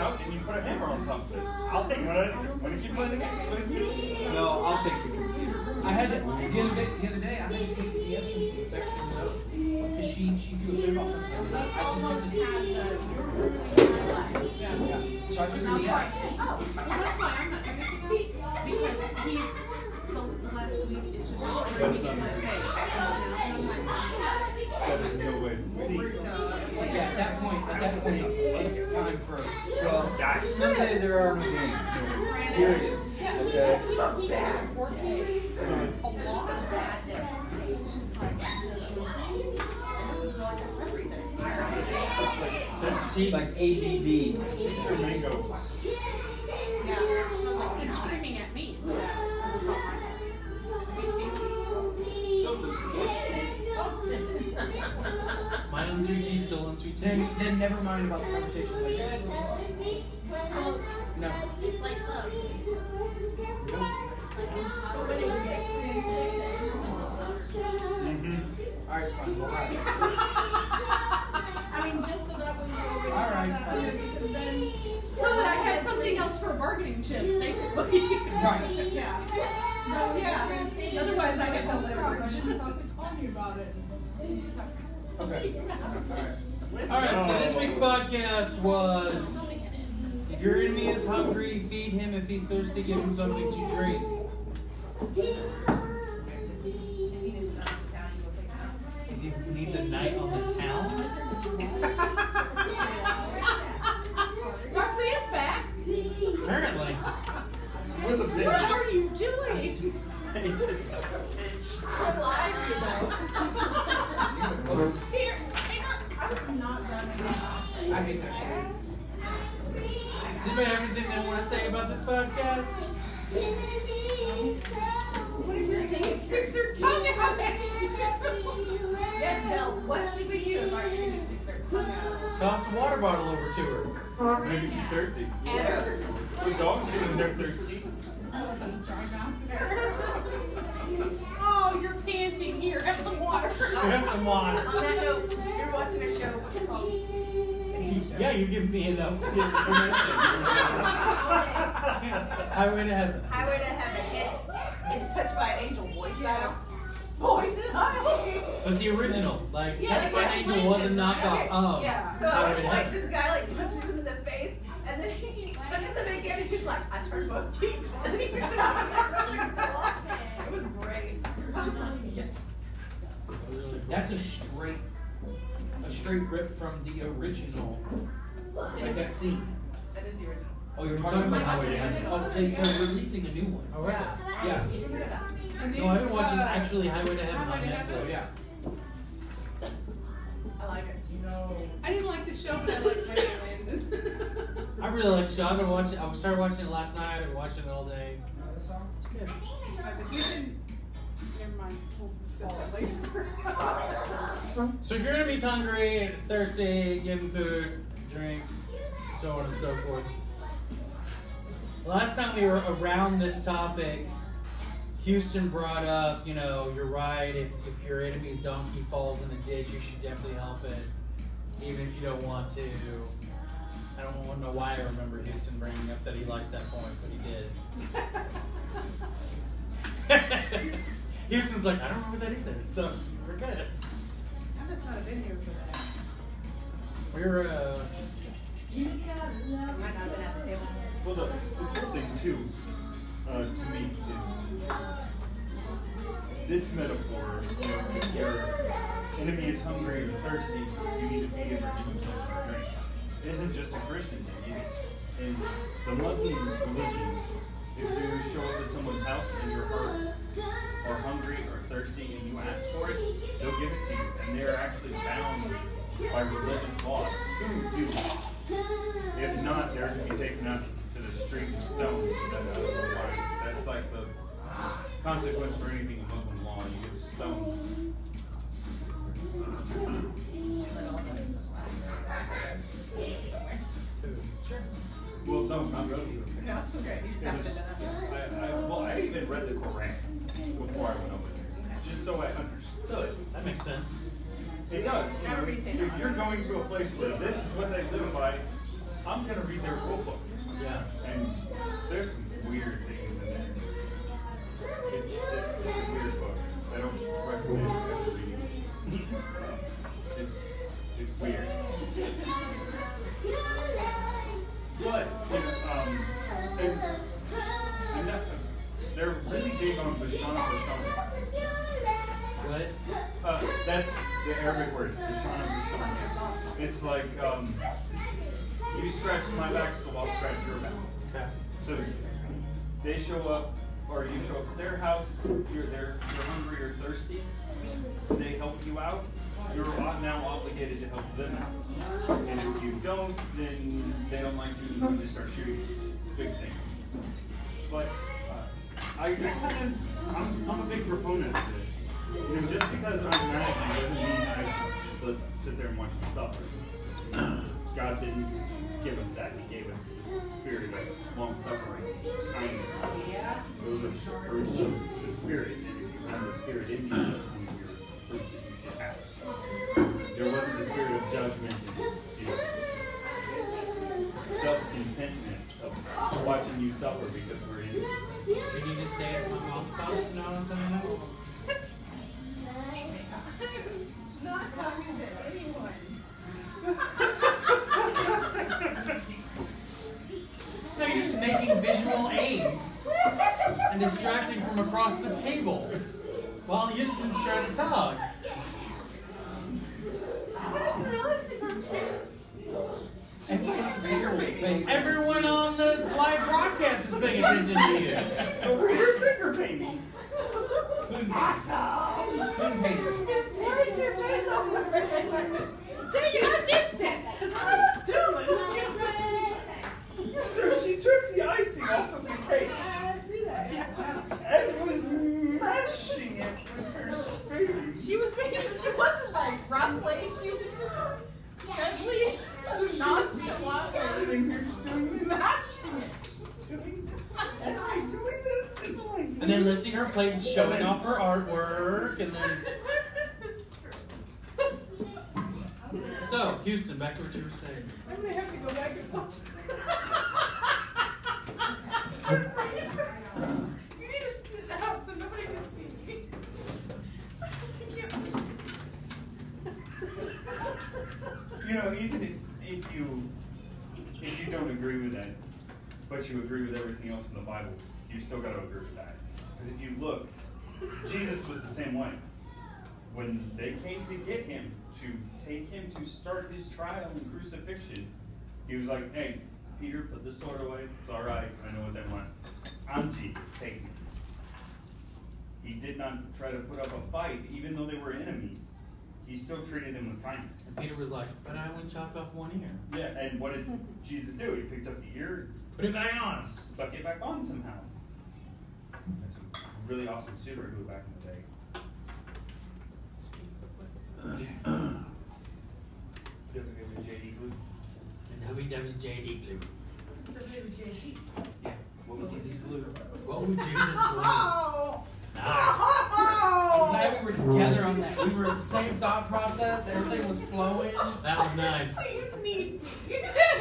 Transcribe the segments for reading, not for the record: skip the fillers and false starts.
out and you put a hammer on top of it. I'll take it. Want to keep playing the game? No, I'll take the computer. I had to, the other day, I had to take the DS from the section because she threw a fit about something. And I just took this. Yeah. So I took the DS. Oh, well, that's why I'm not anything else because he's the last week is just screaming in my face. And I'm like, That is no way to see. Yeah, at that point, it's time for. Well, Sunday there are no games. Period. Okay. this is a bad day. A bad day. It's just like, it was like everything. That's tea. Like ADD. It's your mango. Yeah, so like, it's screaming at me. That's all I have. Is it Something. My unsweet tea, still unsweet tea. Then never mind about the conversation later. No. It's like Alright, fine. Well, alright. I mean, just so that we know All right, that fine. because then so that I have something else for a bargaining chip, basically. Right. yeah. So Yeah. Otherwise, I get no I leverage. didn't talk to Connie about it. Okay. Alright, so this week's podcast was if your enemy is hungry, feed him. If he's thirsty, give him something to drink. If he needs a night on the town. Roxanne's back. Apparently. With a bitch. What are you doing? Here, hang on. I was not done with I hate that. Does anybody have anything they want to say about this podcast? What are you doing? He sticks their tongue out at you. Yes, Bill. What should we do if our enemy sticks their tongue out? Toss a water bottle over to her. Maybe she's thirsty. At her. The dog's getting there thirsty. Oh, you're panting. Here, have some water. Have some water. On that note, you're watching a show. What's it called? Yeah, you give me enough information. Highway to Heaven. Highway to Heaven. It's touched by an angel, boy style. Boys, But the original, like, Yeah, Touched by an Angel was a knockoff of Yeah. So Highway to like Heaven. this guy like punches him in the face, and then he punches him again, and he's like, I turned both cheeks, and then he picks it up and turns it off. It was great. I was like, yes. That's a straight rip from the original. Like that scene. That is the original. Oh, you're talking about Highway to Heaven. Oh, they're releasing a new one. Oh, right. Yeah. You didn't know that. No, I've been watching actually Highway to Heaven on Highway to Netflix. Heaven? Yeah. I like it. I didn't like the show, but I liked how it ended. I really like the show. I've been watching. I started watching it last night. I've been watching it all day. It's good. But you can. Never mind. We'll discuss that later. So if your enemy's hungry, thirsty, give him food, drink, so on and so forth. Last time we were around this topic, Houston brought up, you're right, if your enemy's donkey falls in a ditch, you should definitely help it, even if you don't want to. I don't know why I remember Houston bringing up that he liked that point, but he did. Houston's like, I don't remember that either, so we're good. I must not have been here for that. We're, I might not have been at the table. Well, the cool thing too, to me, is this metaphor. If your enemy is hungry or thirsty, you need to feed him or give him something to drink. It isn't just a Christian thing. In the Muslim religion, if you show up at someone's house and you're hurt or hungry or thirsty and you ask for it, they'll give it to you, and they're actually bound by religious law to do that. If not, they're to be taken out to the street and stoned. That's like the consequence for anything in Muslim law. You get stoned. Well, no, not really. No? Okay, you just haven't been done that. I even read the Quran before I went over there, just so I understood. that makes sense. It does. Now everybody's saying If that. you're going to a place where this is what they live by, I'm gonna read their rule book. Yeah. And there's some weird things in there. It's a weird book. I don't recommend you ever reading it. It's weird. But and they're really big on Bashana. What? That's the Arabic word, Bashana. It's like you scratch my back, so I'll scratch your back. Okay. So they show up, or you show up at their house. You're hungry or thirsty. They help you out. You're now obligated to help them out. And if you don't, then they don't like you. And you just start shooting. Big thing. But I'm a big proponent of this. Just because I'm mad at you doesn't mean I should just sit there and watch you suffer. God didn't give us that. He gave us the spirit of long suffering, kindness. Those are fruits of the spirit. And if you have the spirit in you, those are your fruits that you should have. There wasn't the spirit of judgment and self-contentness of watching you suffer because we're in it. You need to stay at my mom's house from now on Sunday nights? Not talking to anyone. No, you're just making visual aids and distracting from across the table while Houston's trying to talk. Everyone on the live broadcast is paying attention to you. Over your finger painting. Awesome! Spoon pages. Why is your face over there? Dang it, I missed it! I was doing it. So she took the icing off of the cake I see that. and was mashing it with her spoon. She wasn't like roughly, she was just gently, nonchalantly Sitting here just doing this. mashing it. And I'm doing this. And then lifting her plate and showing off her artwork, and then... So, Houston, back to what you were saying. I'm gonna have to go back and watch. You need to sit out so nobody can see me. Even if you don't agree with that, but you agree with everything else in the Bible, you still got to agree with that. Because if you look, Jesus was the same way. When they came to get him, to take him to start his trial and crucifixion, he was like, "Hey, Peter, put the sword away. It's all right. I know what they want. I'm Jesus. Take me." He did not try to put up a fight, even though they were enemies. He still treated him with kindness. And Peter was like, but I only chopped off one ear. Yeah, and what did Jesus do? He picked up the ear, Put it back on. stuck it back on somehow. That's a really awesome Subaru back in the day. WWJD glue. And WWJD glue. Yeah. What would Jesus glue? What would Jesus glue? Oh! Nice. Oh! Glad we were together on that. We were the same thought process. Everything was flowing. That was nice. You need me.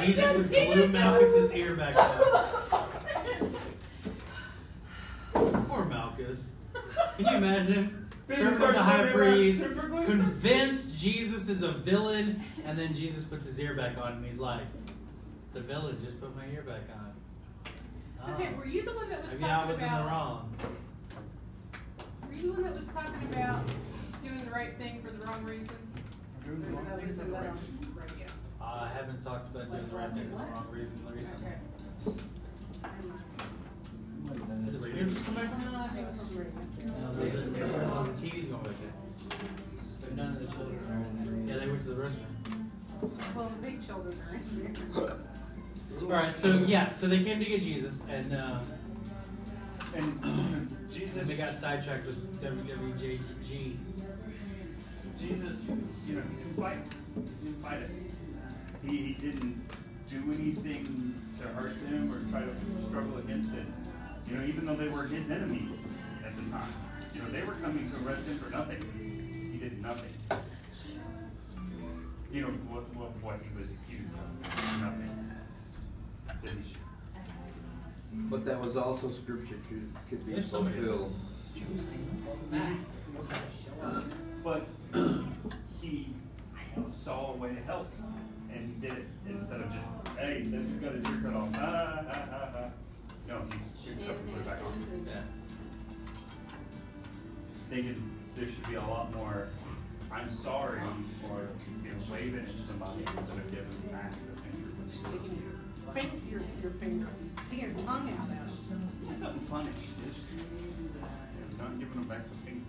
Jesus would glue Malchus's ear back on. Poor Malchus. Can you imagine? Servant of the high priest, convinced Jesus is a villain, and then Jesus puts his ear back on and he's like, the villain just put my ear back on. Oh. Okay, were you the one that was Maybe I talking was in the about? wrong. Were you the one that was talking about doing the right thing for the wrong reason? Doing the wrong Or thing was for it the that right on radio? I haven't talked about doing the right thing for the wrong reason recently. Did the radio just come back on? No, I think it was on the radio. No, the TV's going back there. But none of the children are in there. Yeah, they went to the restroom. Well, the big children are in here. Alright, so they came to get Jesus, and Jesus, they got sidetracked with WWJG. Jesus, he didn't fight. He didn't fight it. He didn't do anything to hurt them or try to struggle against it. Even though they were his enemies at the time. They were coming to arrest him for nothing. He did nothing. What he was accused of. Nothing. But that was also scripture could be There's so many. fulfilled. But he saw a way to help, and he did it instead of just, hey, then you've got a ear cut off. No, he picked it up and put it back on. Yeah. Thinking there should be a lot more, I'm sorry, or waving at somebody instead of giving back the finger when they Sticking your finger, sticking your tongue out at them. do something funny. Just not giving them back the finger.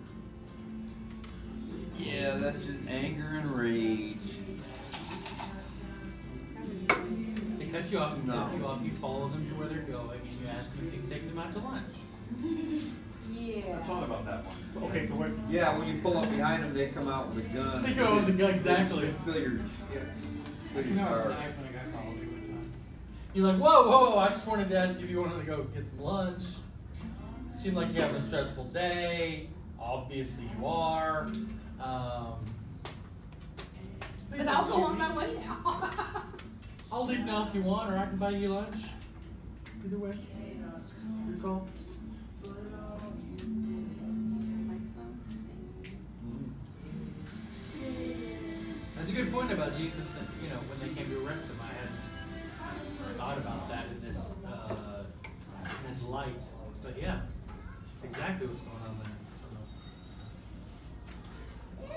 Yeah, that's just anger and rage. They cut you off and No. cut you off. You follow them to where they're going, and you ask them if you can take them out to lunch. Yeah. I thought about that one. Okay, so what? Yeah, when you pull up behind them, they come out with a gun. They go with the gun, exactly. Fill your car. You're like, whoa, I just wanted to ask if you wanted to go get some lunch. Seemed like you're having a stressful day. Obviously you are. But I'll go on my way now. I'll leave now if you want, or I can buy you lunch. Either way. Your call. That's a good point about Jesus, and when they came to arrest him. I hadn't thought about that in this light. But yeah, it's exactly what's going on there.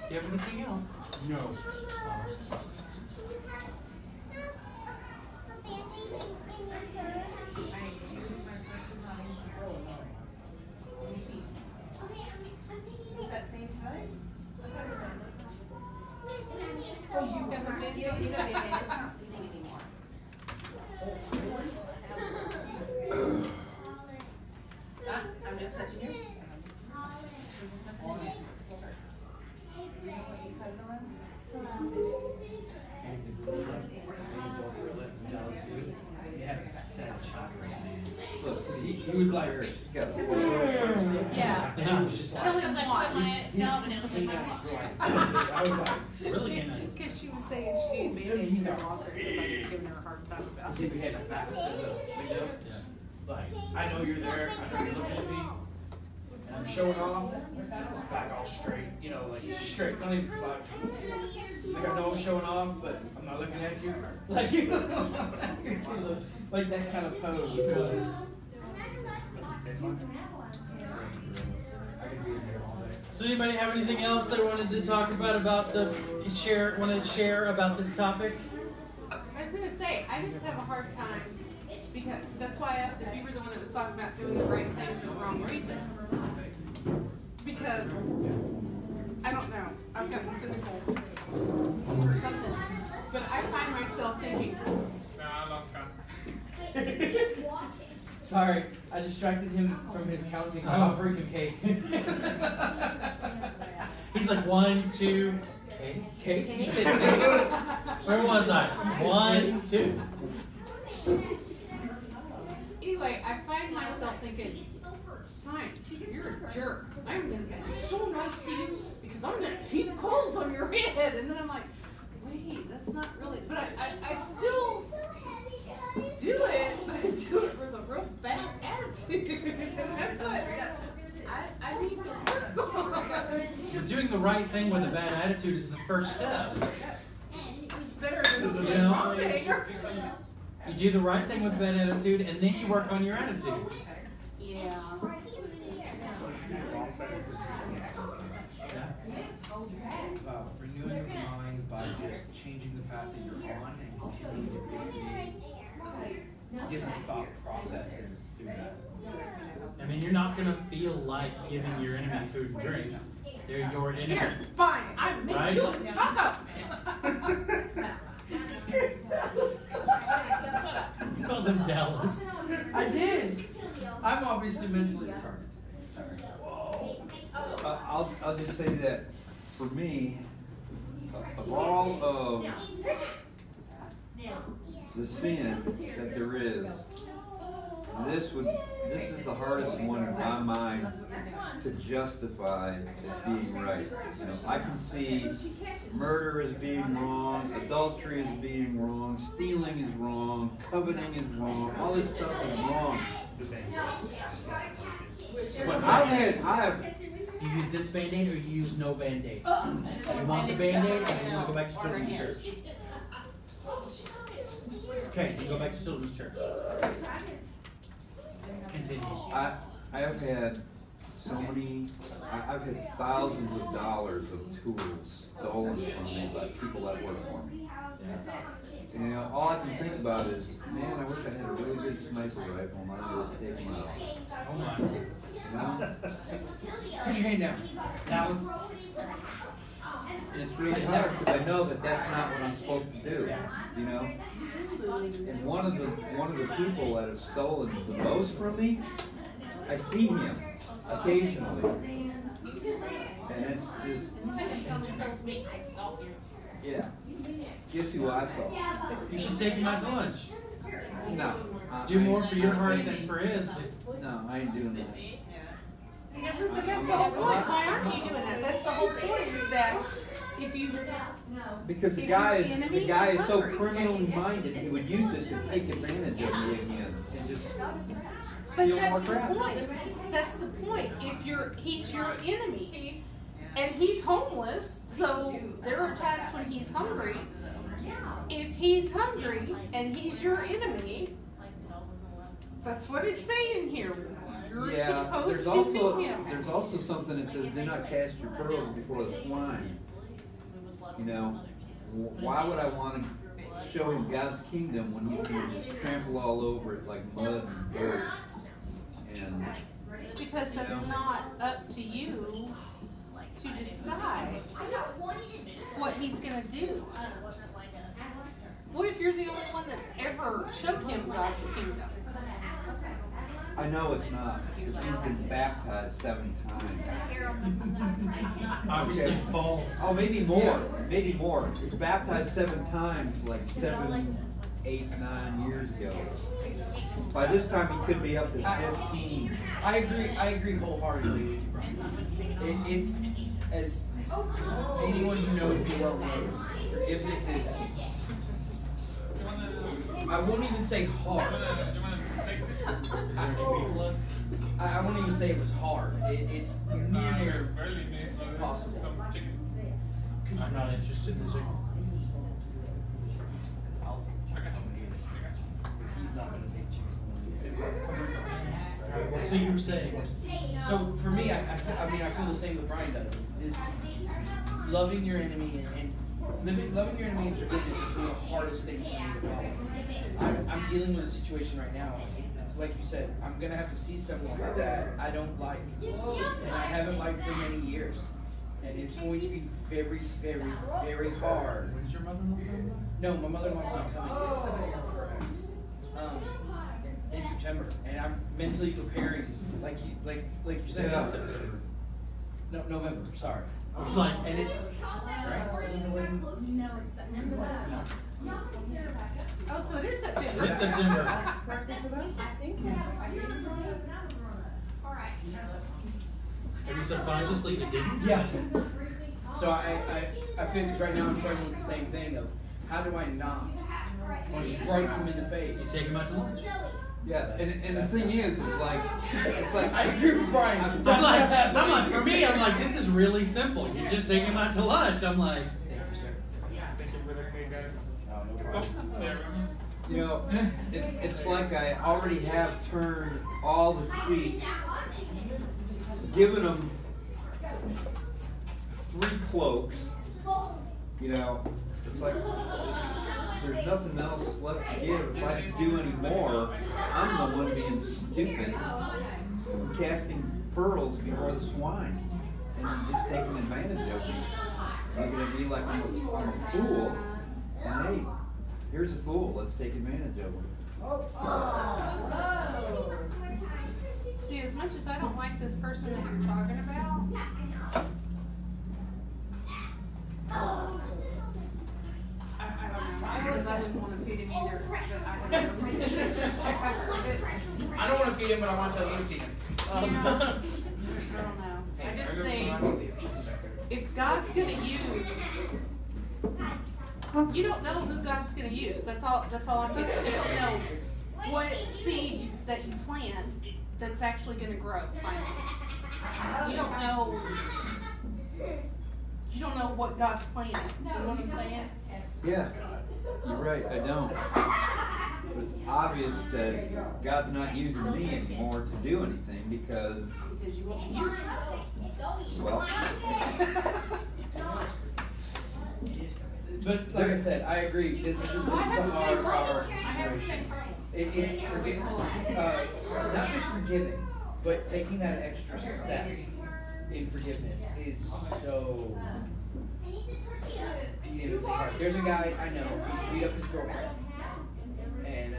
Do you have anything else? No. That same time? Oh, you've never been? You don't need it. It's not bleeding anymore. I'm just touching you. You cut it on? Look, He was like, you got Yeah. and he was just like, Tell Because him I why. quit my job and it was like my walk. I was like, Really nice. Because she was saying she needed Band-Aids in her locker. Everybody was giving her a hard time about as if it. we had a fact that says a window. Yeah. Like, I know you're there, I know you're looking at me, and I'm showing off, back all straight, like straight, don't even slouch. Like, I know I'm showing off, but I'm not looking at you. Like, like that kind of pose. I could be in here all day. So anybody have anything else they wanted to talk about wanted to share about this topic? I was going to say, I just have a hard time, because that's why I asked if you were the one that was talking about doing the right thing for the wrong reason. Because, I don't know, I've gotten cynical or something, but I find myself thinking, Sorry, I distracted him from his counting of Oh. freaking cake. He's like 1, 2, cake. Cake? He said cake. Where was I? 1, 2. anyway, I find myself thinking, fine, you're a jerk. I'm going to be so nice to you because I'm going to heap coals on your head. And then I'm like, wait, that's not really, but I still do it, but I do it with a real bad attitude. And that's what I need to work on. But doing the right thing with a bad attitude is the first step. It's better than You the know? wrong thing. You do the right thing with a bad attitude, and then you work on your attitude. Yeah. Renewing your mind by just changing the path that you're on and continuing to create different thought processes through that. I mean, you're not going to feel like giving your enemy food and drink. They're your enemy. Here, fine, I made Right? you a taco. You call them Dallas. I did. I'm obviously mentally retarded. Sorry. I'll just say that for me, of all of the sin that there is, this is the hardest one in my mind to justify as being right. You know, I can see murder as being wrong, adultery as being wrong, stealing is wrong, coveting is wrong, all this stuff is wrong. But I have. You use this Band-Aid or you use no Band-Aid? You want the Band-Aid or you want to go back to children's church? Okay, you go back to children's church. Continue. I have had so many, I've had thousands of dollars of tools stolen from me by people that work for me. And, you know, all I can think about is, man, I wish I had a really good sniper rifle and I would take them out. Hold on. You know? Put your hand down. Dallas. And it's really hard because I know that that's not what I'm supposed to do. You know? And one of the people that have stolen the most from me, I see him occasionally. And it's just, yeah. Guess who I saw? You should take him out to lunch. No. Do more for your heart than for his. But No, I ain't doing that. But that's the whole point. Why aren't you doing that? That's the whole point, is that if you... Because the guy is so criminally minded, he would use it to take advantage of me again and just But steal more that's the crap. point. That's the point. If he's your enemy, and he's homeless, so there are times when he's hungry. If he's hungry and he's your enemy, that's what it's saying here. You're supposed to feed him. There's also something that says, "Do not cast your pearls before the swine." You know, why would I want to show him God's kingdom when he's going to just trample all over it like mud and dirt? And Because that's not up to you to decide what he's going to do. What if you're the only one that's ever shown him God's kingdom? I know it's not, because he's been baptized 7 times. obviously Okay. false. Oh, maybe more. Maybe more. He was baptized 7 times, like 7, 8, 9 years ago. By this time, he could be up to 15. I agree wholeheartedly with you, Brian. It's, as anyone who knows me well knows, forgiveness is, I won't even say hard. I won't even say it was hard. It's near impossible. I'm not interested in this. He's not going to beat you. Alright, well, so you were saying. So for me, I feel the same with Brian does. Is loving your enemy and loving your enemy and forgiveness is one of the hardest things for me to follow. I'm dealing with a situation right now. Like you said, I'm gonna have to see someone that I don't like, and I haven't liked for many years, and it's going to be very, very, very hard. When's your mother-in-law coming? No, my mother-in-law's not coming. In September, and I'm mentally preparing, like you said. Yeah. September. No, November. Sorry. I was like, And it's right. Oh, so it is September. it's September. Maybe subconsciously you didn't. Yeah. So I feel, because right now I'm struggling with the same thing of how do I not strike him in the You face? take him out to lunch. Yeah, and the thing is like, it's like, I agree with Brian. I'm like, for me, I'm like, this is really simple. You just take him out to lunch. I'm like, you know, it's like I already have turned all the cheeks, given them 3 cloaks, you know, it's like there's nothing else left to give. If I do any more, I'm the one being stupid, casting pearls before the swine, and just taking advantage of me, looking at me like I'm a fool, and hey, here's a fool, let's take advantage of him. See, as much as I don't like this person that you're talking about, I don't know. Because I wouldn't want to feed him either. I don't want to feed him, but I want to tell you to feed him. I don't know. I just think if God's gonna use, you don't know who God's gonna use. That's all I'm getting. You don't know what seed that you plant that's actually gonna grow finally. You don't know. You don't know what God's plan is. You know what I'm saying? Yeah, you're right, I don't. But it's obvious that God's not using me anymore to do anything because Because you won't use. well, But like I said, I agree. This is our I have the same situation. problem. It's forgiving, not just forgiving, but taking that extra step in forgiveness is so vehemently hard. There's a guy I know who beat up his girlfriend, and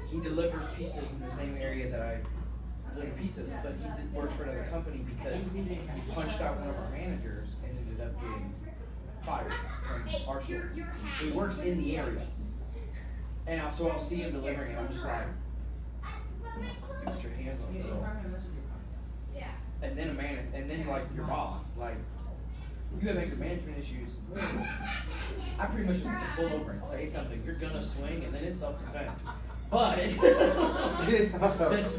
he delivers pizzas in the same area that I deliver pizzas, but he works for another company because he punched out one of our managers and ended up getting fired from our store. So he works in the area. And so I'll see him delivering, and I'm just like, put your hands on the girl. And then like your boss, like, you have anger management issues. I pretty much just have to pull over and say something. You're gonna swing, and then it's self-defense. But that's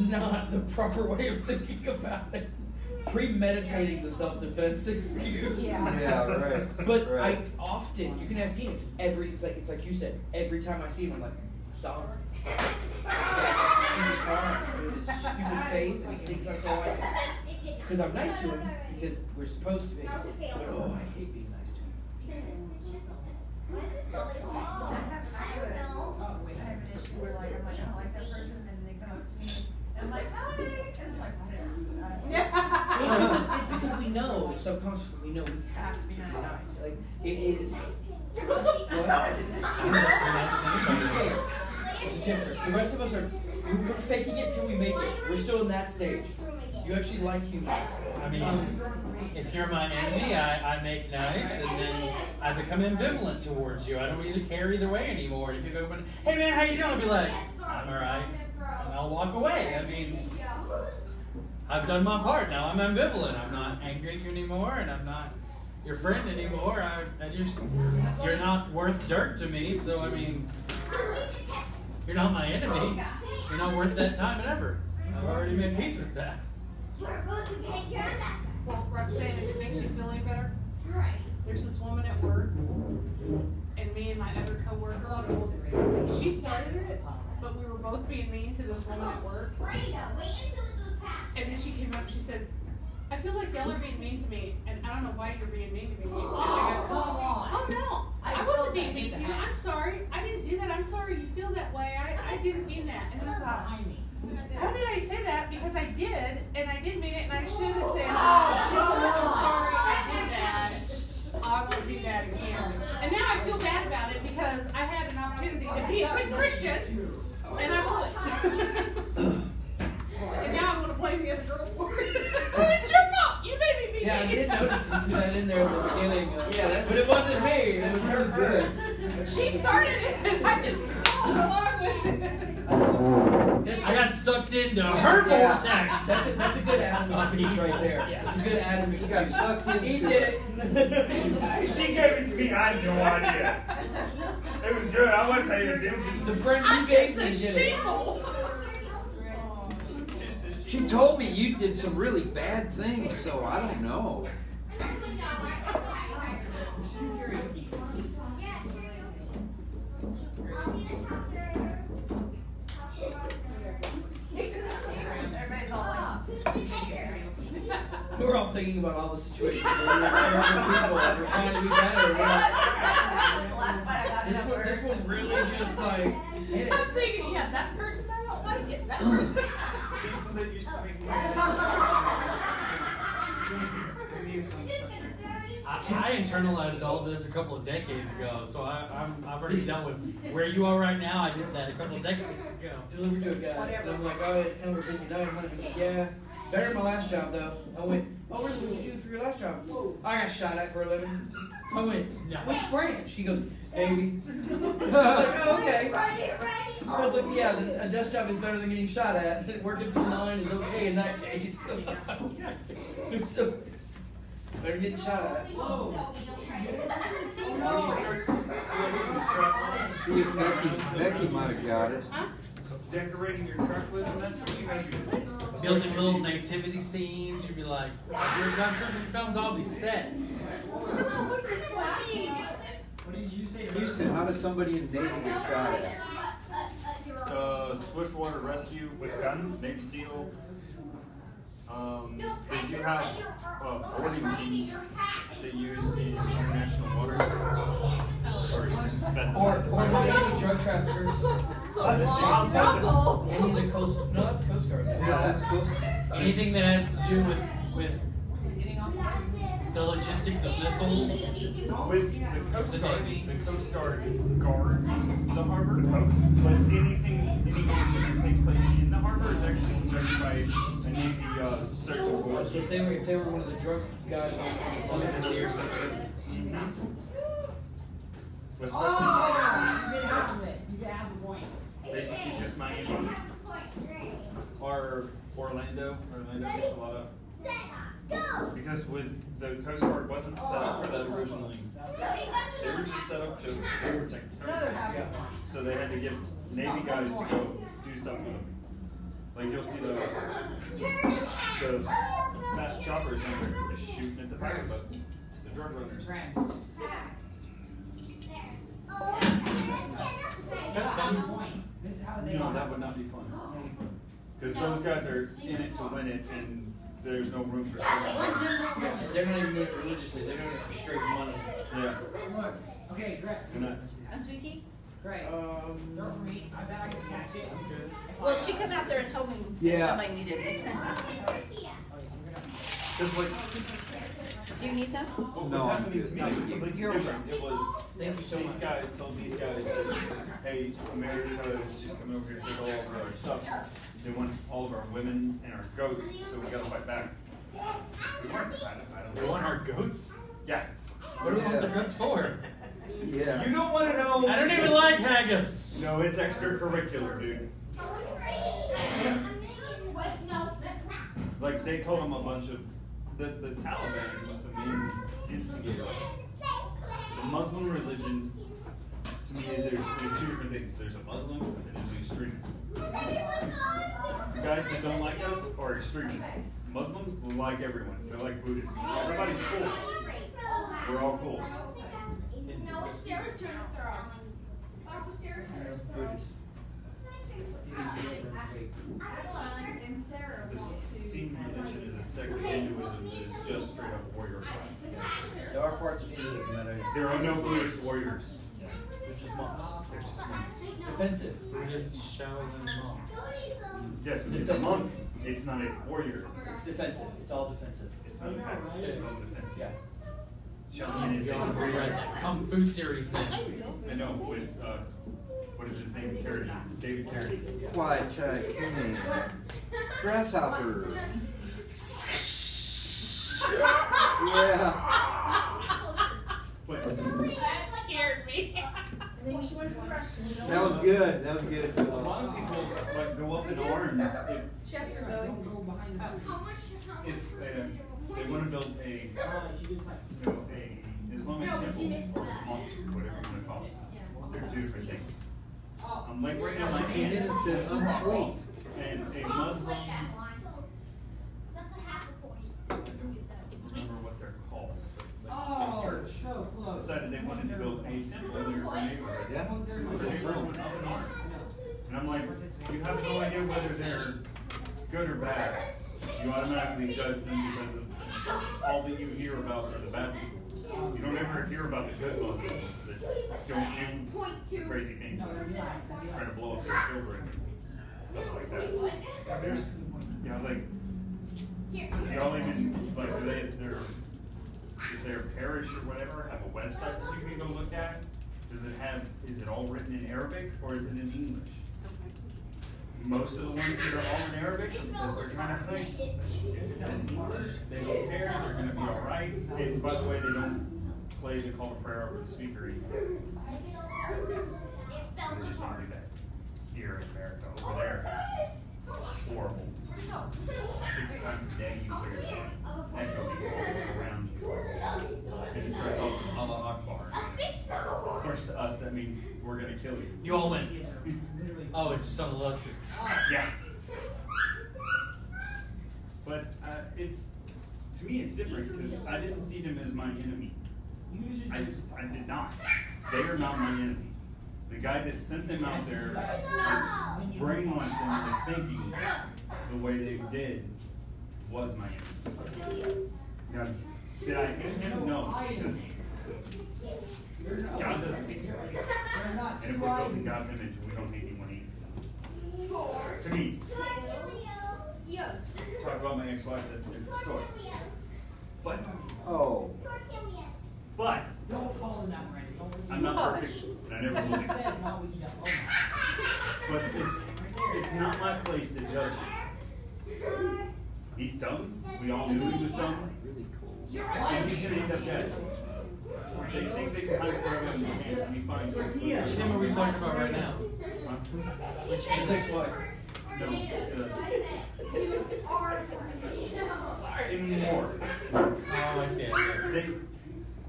not the proper way of thinking about it. Premeditating the self-defense excuse. yeah, right. But right. I often, you can ask Tina, it's like you said, every time I see him, I'm like, saw him. Stupid car, with his stupid face, and he thinks I saw like it. Because I'm nice to him, because we're supposed to be. But oh, I hate being nice to him. I have an issue where like I'm like, I don't like that person, and then they come up to me and I'm like, hi, and they're like, I don't know. It's because we know, subconsciously, we know we have to be nice. Like, it is. What? I'm not nice to anybody. There's a difference. The rest of us we're faking it till we make it. We're still in that stage. You actually like humans. I mean, if you're my enemy, I make nice, and then I become ambivalent towards you. I don't either care either way anymore. And if you go up and, hey man, how you doing? I'll be like, I'm alright. And I'll walk away. I mean, I've done my part. Now I'm ambivalent. I'm not angry at you anymore, and I'm not your friend anymore. I just, you're not worth dirt to me, so I mean, you're not my enemy. You're not worth that time and effort. I've already made peace with that. Well, Roxanne, if it makes you feel any better, there's this woman at work, and me and my other coworker, she started it, but we were both being mean to this woman at work. And then she came up and she said, I feel like y'all are being mean to me, and I don't know why you're being mean to me. And I go, oh no, I wasn't being mean to you. I'm sorry. I didn't do that. I'm sorry you feel that way. I didn't mean that. And then I thought, how did I say that? Because I did, and I did mean it, and I should have said, I'm sorry I did that. I won't do that again. And now I feel bad about it because I had an opportunity to be a good Christian, and I would. And now I'm going to blame the other girl for it. It's your fault. You made me be Yeah, I did notice you threw that in there at the beginning. Yeah, but it wasn't me. It was her first. She started it, and I just followed along with it. I got sucked into her vortex. That's a good Adam excuse right there. That's a good Adam excuse. You got sucked into He did it. She gave it to me. I had no idea. It was good. I wasn't paying attention. The friend you I'm gave just me a did it. sheeple. She told me you did some really bad things, so I don't know. Everybody's all like, We're all thinking about all the situations where we're terrible people and we're trying to be better. last fight I got This one really just like hit it. I'm thinking, yeah, that person, I don't like it. That person. People that used to make me I internalized all of this a couple of decades ago, so I've already dealt with where you are right now. I did that a couple of decades ago. Delivered to a guy. And I'm like, oh, it's kind of a busy night. I'm like, yeah. Better than my last job, though. I went, oh, what did you do for your last job? I got shot at for a living. I went, Nice. which branch? He goes, Navy. I was like, oh, okay. I was like, yeah, a desk job is better than getting shot at. Working till 9 is okay in that case. So, better getting shot at. Whoa. See if Becky might have got it. Decorating your truck with them, that's what you gotta do. Building little nativity scenes, you'd be like, here comes Christmas comes, I'll be set. What did you say? Houston, how does somebody in Navy get shot at? Swiftwater Rescue with guns, Navy SEAL. They do have boarding teams that use in international waters. Or suspended. Or maybe drug traffickers. Any of the coast. No, that's Coast Guard. Yeah, that's cool. Anything that has to do with the logistics of missiles. With the Coast Guard, the Coast Guard guards the harbor, but any action that takes place in the harbor is actually conducted by a Navy search and board. So if they were one of the drug guys on the summit this year, Basically just Miami or Orlando. Orlando gets a lot of. Because with the Coast Guard wasn't set up for that originally. They were just set up to protect the coast. So they had to get Navy guys to go do stuff with them. Like you'll see the fast choppers out there just shooting at the pirate boats, the drug runners. That's fun. No, that would not be fun. Because those guys are in it to win it, and there's no room for certain. yeah, they're not even doing it religiously. They're doing it for straight money. Yeah. Okay, great. They're not. A sweet tea? Great. Throw for me. I bet I can catch it. I'm good. Well, she came out there and told me Yeah. somebody needed it. Just like Do you need some? what No, was I'm happening to good. me was completely different. It was Thank you so these much. guys told these guys, hey, America is just coming over here to take all of our stuff. They want all of our women and our goats, so we gotta fight back. We weren't. I don't They know. want our goats? Yeah. What do we want their goats for? Yeah. You don't want to know. I don't even like haggis. No, it's extracurricular, dude. Like they told them a bunch of the Taliban was the main instigator. The Muslim religion, to me, there's two different things. There's a Muslim and there's an extremist. The guys that don't like us are extremists. Muslims like everyone. They're like Buddhists. Everybody's cool. We're all cool. No, it's Sarah's turn to throw. Oh, it's Sarah's turn to throw. The Sikh religion is a sect of Hinduism that is just straight up warrior class. There are parts of Hinduism that are There are no Buddhist warriors. they're just monks. They're just monks. Defensive. Buddhist Shaolin monk. Yes, it's a monk. It's not a warrior. It's defensive. It's all defensive. It's not a pack. It's all defense. Yeah. Shaolin is You want to rewrite that Kung Fu series then? I know with what is his name? Carradine. David Carradine. Quiet child. Grasshopper. Yeah. But That scared me. That was good. That was good. a lot of people like go up in arms if they want to build a Islamic temple or mosque, whatever you want to call it. They're two different things. I'm like right now my He hand didn't say unsweet. and a Muslim. I don't remember what they're called. Like, a church so close. decided they wanted to build a temple in their neighborhood. Yeah. So the neighbors went up in arms. And I'm like, you have no idea whether they're good or bad. You automatically judge them because of all that you hear about are the bad people. You don't ever hear about the good Muslims that don't do crazy things, like trying to blow up their children and stuff like that. There's, you know, like, y'all even, like, is their parish or whatever have a website that you can go look at? Is it all written in Arabic or is it in English? Most of the ones that are all in Arabic, because they're trying to hide. If it's in English, they don't care, they're gonna be alright. And by the way, they don't play the call to prayer over the speaker anymore. They just don't do that here in America. Over there, it's horrible. 6 times a day you hear echoing all around you. And it starts off with Allah Akbar. Of course, to us, that means we're going to kill you. You all went, oh, it's just on the left. Yeah. But to me, it's different because I didn't see them as my enemy. I did not. They are not my enemy. The guy that sent them out there brainwashed them into thinking the way they did was my enemy. Now, did I hate him? No, because God doesn't hate anybody. And if we're built in God's image, we don't hate anyone either. To me. Talk about my ex-wife, that's a different story. But Don't call him that, Randy. I'm not perfect, and I never will be. But it's not my place to judge him. He's dumb. We all knew he was dumb. And he's going to end up dead. They think they can hide forever and be fine. Which hymn are we talking about right now? Huh? Which hymn? No. Anymore. Oh, I see.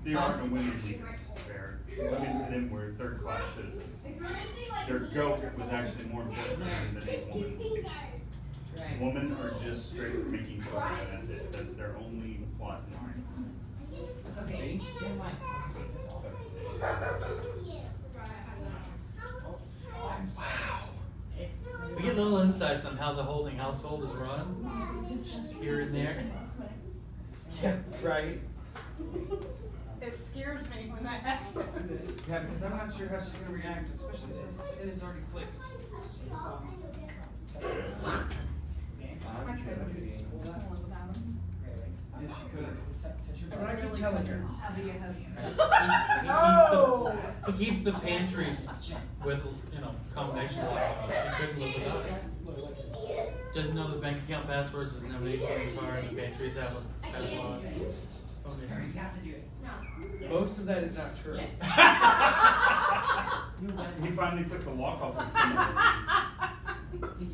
They are the women's leaders there. Women to them were third-class citizens. Their goat was actually more important to them than a woman. Women are just straight for making goat, and that's it. That's their only plot in line. Okay, same line. We get little insights on how the holding household is run, just here and there. Yeah, right. It scares me when that happens. Yeah, because I'm not sure how she's going to react, especially since it has already clicked. Yeah, she could have. But I keep telling her. He keeps the pantries with, combination lock. She couldn't live without it. Doesn't know the bank account passwords, doesn't have an ATM card, the pantries have a padlock. Combination. You have to do it. Most of that is not true. He finally took the lock off of the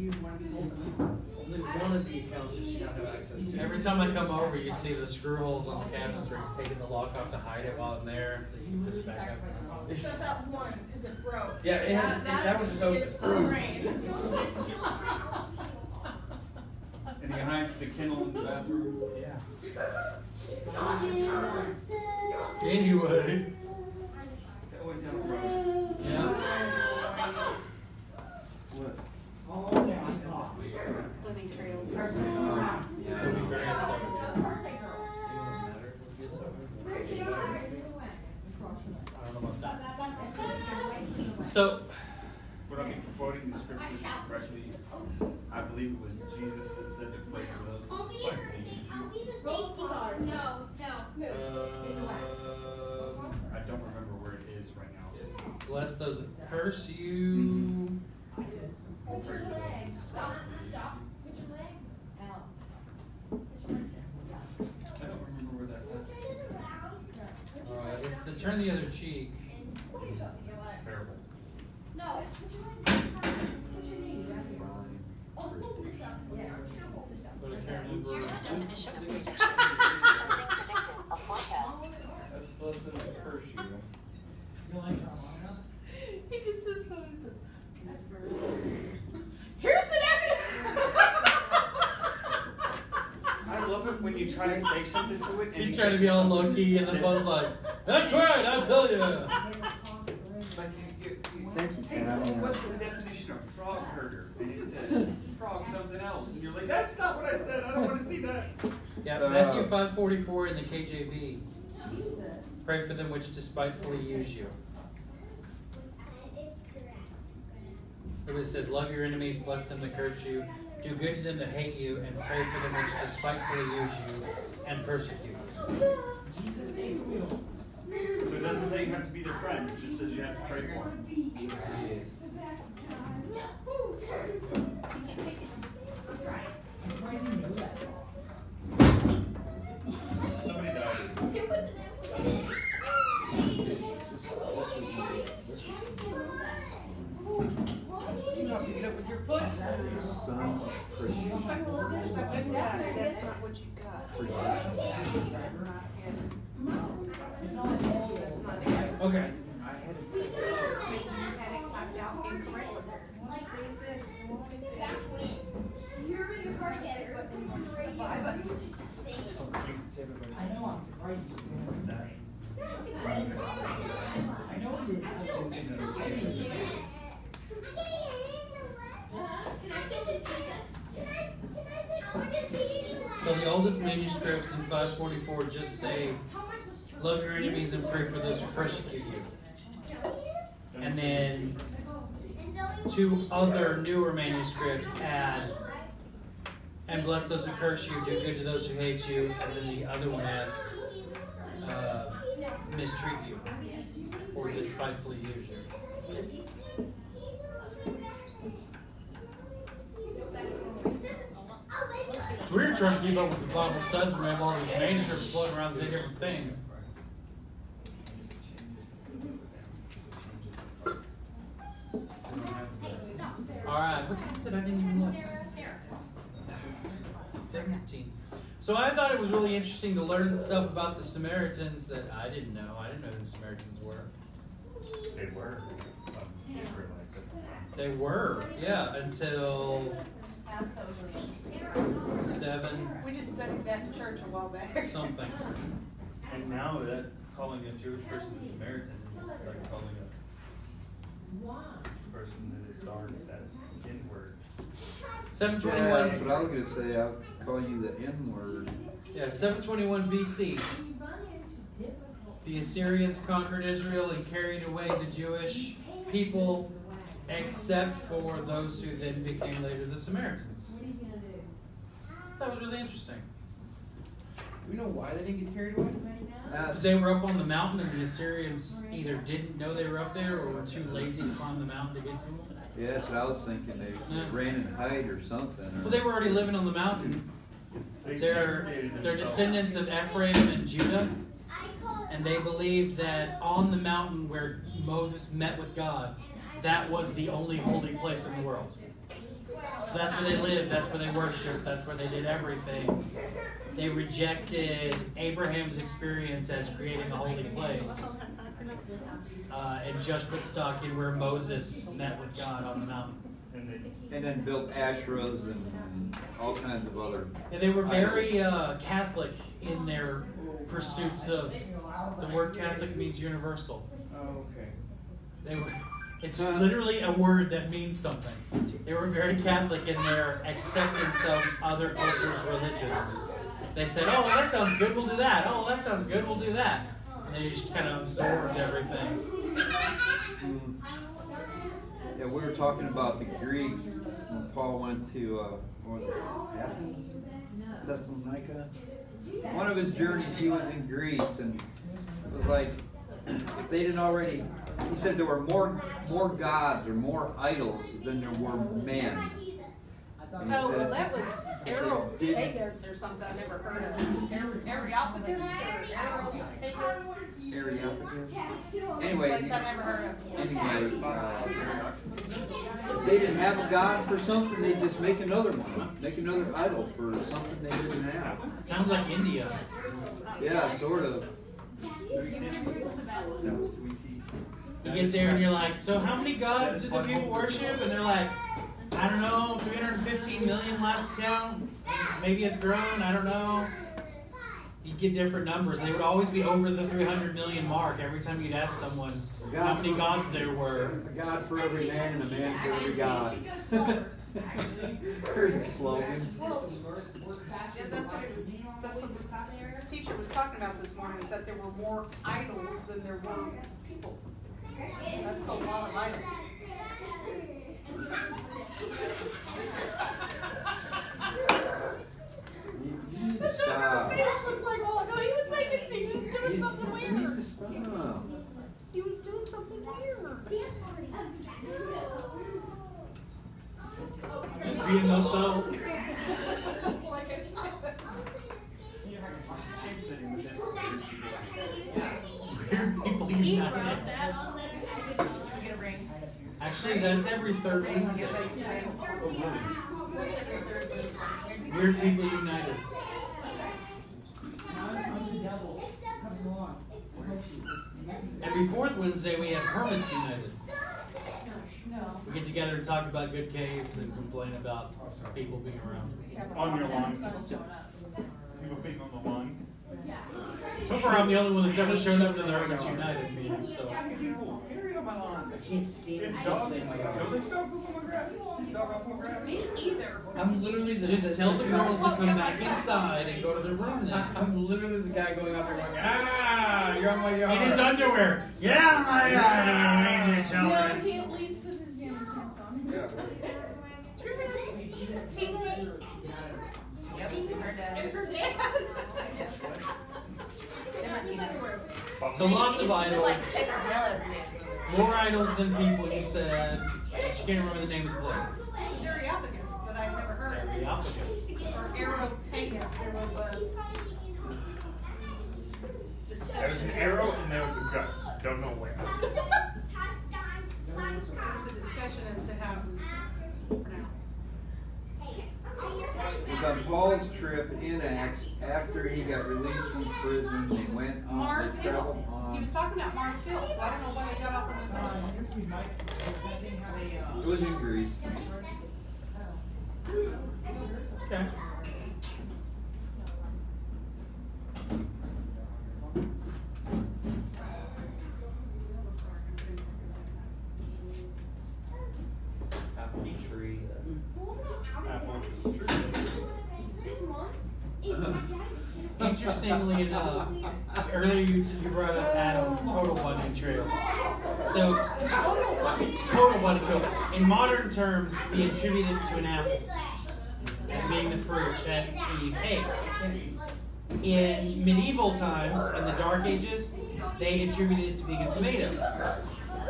Only one of the accounts does she not have access to. Every time I come over, you see the screw holes on the cabinets where he's taking the lock off to hide it while I'm there. Puts it back up. Except that one, because it broke. Yeah, that was just open. It's brain. And he hides the kennel in the bathroom. Yeah. Anyway. That was down the road. Yeah. What? Oh, yeah. Living trails. He'll be very upset with you. I don't know about that. So, Would I be quoting the scriptures correctly? I believe it was Jesus that said to pray for those that despitefully use you. I don't remember where it is right now. bless those that curse you. Put your legs. Stop. Put your legs out. I don't remember where that was. It's the turn the other cheek. Parable. No. Put your legs outside. Put your knees. Oh, hold this up. Yeah. Hold this up. But I can't remember. Here's the definition of prediction. Predictive, a forecast. That's bless them to curse you. You like that long enough? He gets this phone and says, "That's for here's the definition." I love it when you try to say something to it. And He's trying to be all low key, and the phone's like, "That's right, I'll tell you." Like Thank you, Hey, Kat. what's the definition of frog herder? And it says frog something else. And you're like, that's not what I said. I don't want to see that. Yeah, Matthew 5:44 in the KJV. Pray for them which despitefully use you. It says, love your enemies, bless them that curse you, do good to them that hate you, and pray for them which despitefully use you and persecute you. Jesus ate the wheel. So it doesn't say you have to be their friend. It just says you have to pray for them. Yes. Why didn't you do that? Somebody died. sons of praise. That's not what you got. That's not it. That's not it. Okay. I had it. You had it typed out incorrectly. I know, I'm surprised you said that. I know it is. So the oldest manuscripts in 544 just say, love your enemies and pray for those who persecute you. And then 2 other newer manuscripts add, and bless those who curse you, do good to those who hate you. And then the other one adds, mistreat you or despitefully use you. It's weird trying to keep up with the Bible says when we have all these manuscripts floating around saying different things. Alright, what time is it? I didn't even look. 10:19. So I thought it was really interesting to learn stuff about the Samaritans that I didn't know. I didn't know who the Samaritans were. They were Israelites at the time. They were, yeah, until 7 We just studied that in church a while back. something. And now that calling a Jewish person a Samaritan is like calling a person that is dark that N-word. 721. That's what I was going to say. I'll call you the N-word. Yeah, 721 BC. The Assyrians conquered Israel and carried away the Jewish people, except for those who then became later the Samaritans. That was really interesting. Do we know why they didn't get carried away? Because they were up on the mountain and the Assyrians either didn't know they were up there or were too lazy to climb the mountain to get to them. Yeah, that's what I was thinking. They ran and hide or something. Well, they were already living on the mountain. They're descendants of Ephraim and Judah. And they believed that on the mountain where Moses met with God, that was the only holy place in the world. So that's where they lived, that's where they worshiped, that's where they did everything. They rejected Abraham's experience as creating a holy place and just put stock in where Moses met with God on the mountain. And then built Asherahs and all kinds of other. And they were very Catholic in their pursuits of, the word Catholic means universal. Oh, okay. They were. It's literally a word that means something. They were very Catholic in their acceptance of other cultures' religions. They said, oh, well, that sounds good, we'll do that. Oh, that sounds good, we'll do that. And they just kind of absorbed everything. Yeah, we were talking about the Greeks when Paul went to, what was it, Athens? Thessalonica? One of his journeys, he was in Greece, and it was like, if they didn't already, he said there were more gods or more idols than there were men. And he Oh, well, said, that was Areopagus or something I never heard of. Areopagus? Areopagus? Place Anyway, I never heard of. if they didn't have a god for something, they'd just make another one. Make another idol for something they didn't have. Sounds like India. Yeah, sort of. That was sweet tea. You get there and you're like, so how many gods do the people worship? And they're like, I don't know, 315 million last count. Maybe it's grown, I don't know. You get different numbers. They would always be over the 300 million mark every time you'd ask someone how many gods there were. A god for every man and a man for every god. Here's a slogan. Yeah, that's what the teacher was talking about this morning, is that there were more idols than there were people. That's a lot of idols. You need to stop. He was making me doing something You need weird. to stop. He was doing something weird. Just being myself. Like I said. Weird people united. Actually, that's every third Wednesday. Weird People United. Every fourth Wednesday we have Hermits United. We get together and talk about good caves and complain about people being around. On your lawn. People being on the lawn. So far I'm the only one that's ever shown up to the Hermits United meeting, so. How many people? Carry on my lawn. I can't stand It's it. dog. Don't they dog poop on my grass? Dog off my grass? Me either. I'm literally the Just tell the girls to come back inside and go to their room then. I'm literally the guy going out there going, ah, you're on my yard. In his underwear. Get out of my yard, you mangy children. He at least puts his jammy pants on. Yep, her dad. Her dad. They're my teenagers. So lots of They like idols. check his mail every day. More idols than people, he said. But you can't remember the name of the place. Areopagus that I've never heard of. Areopagus. Or Aeropagus. There was a discussion. There was an arrow and there was a gust. Don't know where. There was a discussion as to how it was pronounced. It was on Paul's trip in Acts after he got released from prison. They went on, Mars they Hill. traveled He on. was talking about Mars Hill, so I don't know why they got off on this one. It was in Greece. Okay. Apple tree. Apple. Interestingly enough, earlier you brought up Adam, Total Bunny Trail. So, Total Bunny Trail. In modern terms, we attribute it to an apple as being the fruit that Eve ate. In medieval times, in the Dark Ages, they attributed it to being a tomato.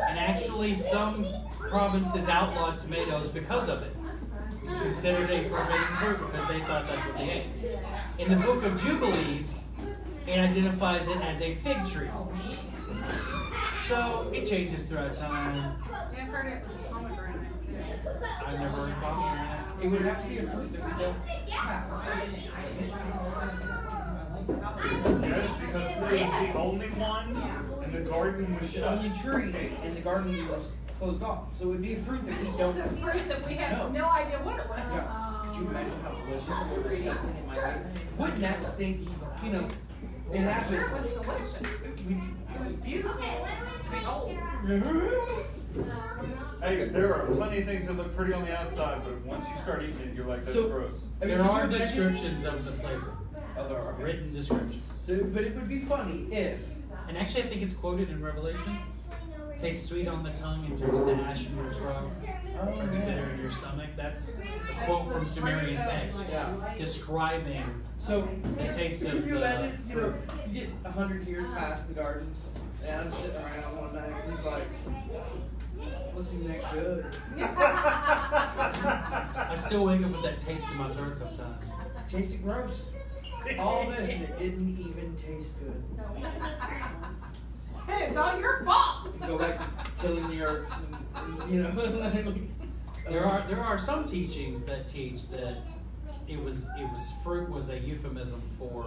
And actually, some provinces outlawed tomatoes because of it. It was considered a forbidden fruit because they thought that's what they ate. In the Book of Jubilees, it identifies it as a fig tree. So it changes throughout time. Yeah, I've heard it was a pomegranate too. I've never heard pomegranate. It would have to be a fruit that we don't Yes, because it was the only one and the garden was The shut. only tree and the garden was closed off. So it would be a fruit that we don't. It's a fruit that we have no idea what it was. Yeah. Could you imagine how delicious or disgusting it might be? Wouldn't that stink? You know, it Sure, happens. it was delicious. It was beautiful to behold. Hey, there are plenty of things that look pretty on the outside, but once you start eating it, you're like, that's So- gross. I mean, There can are you imagine- descriptions of the flavor. Oh, there are. Written descriptions. So, but it would be funny if. And actually, I think it's quoted in Revelations. Tastes sweet on the tongue and turns to ash in your throat. Turns bitter in your stomach. That's a quote from Sumerian text Yeah. describing So the taste of if you the imagine, you know, fruit. you get 100 years past the garden, and I'm sitting around one night, and he's like, wasn't that good? I still wake up with that taste in my throat sometimes. Tasted gross. All this, and it didn't even taste good. Hey, it's all your fault. You go back to tilling the earth, and, you know. There are some teachings that teach that fruit was a euphemism for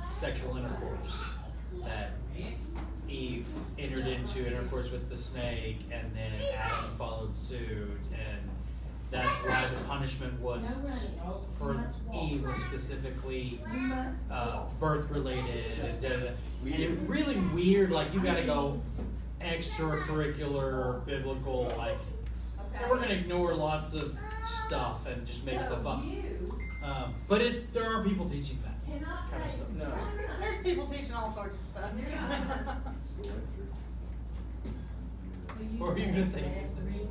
sexual intercourse. That Eve entered into intercourse with the snake, and then Adam followed suit, and that's why the punishment was for Eve was specifically birth related. And it really weird. Like you got to go extracurricular, biblical. Like we're gonna ignore lots of stuff and just make stuff up. But there are people teaching that kind of stuff. No. There's people teaching all sorts of stuff. Or are you gonna say history?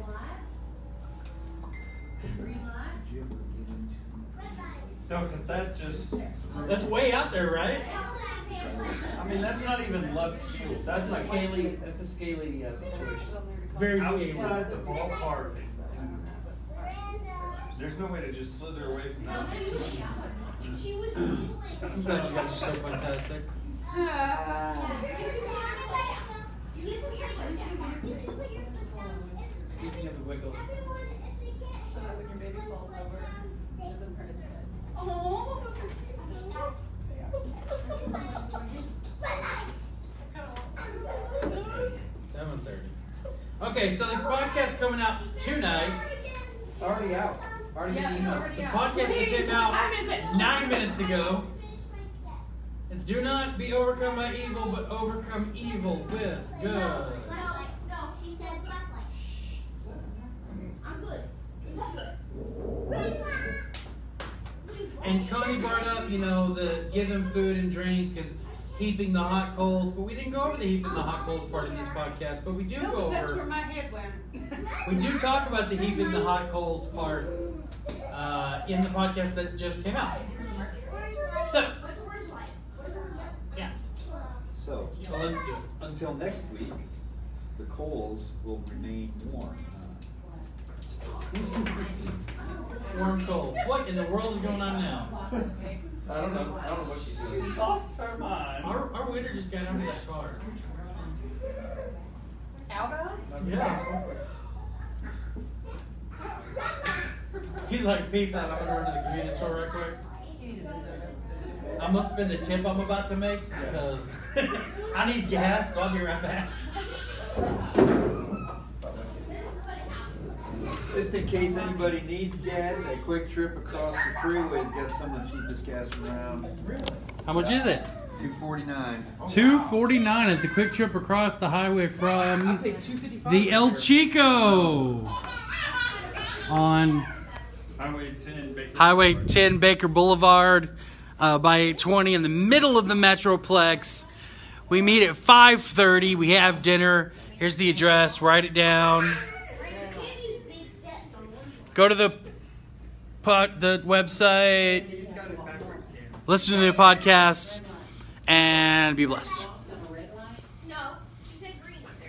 No, because that just. That's way out there, right? I mean, that's not even left field. That's a scaly. That's a scaly situation. Very scary. Outside the ballpark, there's no way to just slither away from that. I'm glad you guys are so fantastic. Speaking of the wiggle. So that when your baby falls over. Okay, so the podcast coming out tonight. Already out. Already Yeah, getting it's out. already The out. podcast that came What out time is it? 9 minutes ago is do not be overcome by evil, but overcome evil with good. No, she said black light. I'm good. And Connie brought up, the give him food and drink is heaping the hot coals, but we didn't go over the heaping the hot coals part in this podcast, but we do No, go that's where over, my head went. we do talk about the heaping the hot coals part in the podcast that just came out. So, yeah, So, well, let's do it. until next week, the coals will remain warm. Warm coals. What in the world is going on now? I don't know what she's doing. She lost her mind. Our waiter just got out of that car. Out of? Yeah. He's like, peace out, I'm gonna run to the convenience store right quick. I must spend the tip I'm about to make because I need gas, so I'll be right back. Just in case anybody needs gas, a quick trip across the freeway's got some of the cheapest gas around. How much is it? $2.49. $2.49 is the quick trip across the highway I from paid $2.55. the El Chico on Highway 10 Baker. Highway 10 Baker Boulevard by 820 in the middle of the Metroplex. We meet at 5:30. We have dinner. Here's the address. Write it down. Go to the website. Listen to the podcast and be blessed.